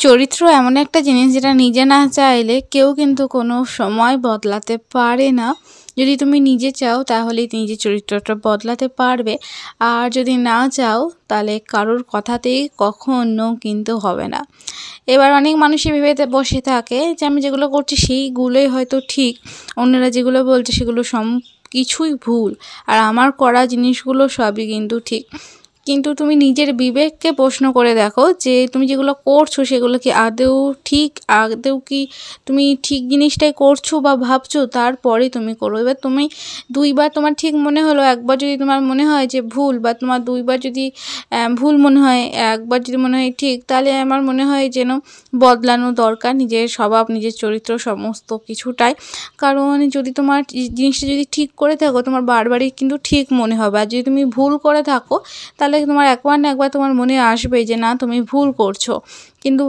চরিত্র এমন একটা জিনিস যেটা নিজে না চাইলে কেউ কিন্তু কোনো সময় বদলাতে পারে না। যদি তুমি নিজে চাও তাহলেই নিজের চরিত্রটা বদলাতে পারবে। আর যদি না চাও তাহলে কারোর কথাতেই কখনো কিন্তু হবে না। এবার অনেক মানুষই ভেবে বসে থাকে যে আমি যেগুলো করছি সেইগুলোই হয়তো ঠিক, অন্যরা যেগুলো বলছে সেগুলো কিছুই ভুল, আর আমার করা জিনিসগুলো সবই কিন্তু ঠিক। কিন্তু তুমি নিজের বিবেককে প্রশ্ন করে দেখো যে তুমি যেগুলো করছো সেগুলো কি আদৌ ঠিক, আদৌ কি তুমি ঠিক জিনিসটাই করছো বা ভাবছো, তারপরে তুমি করো। এবার তুমি দুইবার তোমার ঠিক মনে হলো, একবার যদি তোমার মনে হয় যে ভুল, বা তোমার দুইবার যদি ভুল মনে হয়, একবার যদি মনে হয় ঠিক, তাহলে আমার মনে হয় যেন বদলানো দরকার নিজের স্বভাব, নিজের চরিত্র, সমস্ত কিছুটাই। কারণ যদি তোমার জিনিসটা যদি ঠিক করে থাকো তোমার বারবারই কিন্তু ঠিক মনে হবে, আর যদি তুমি ভুল করে থাকো তাহলে তোমার একবার না একবার তোমার মনে আসবে যে না তুমি ভুল করছো। কিন্তু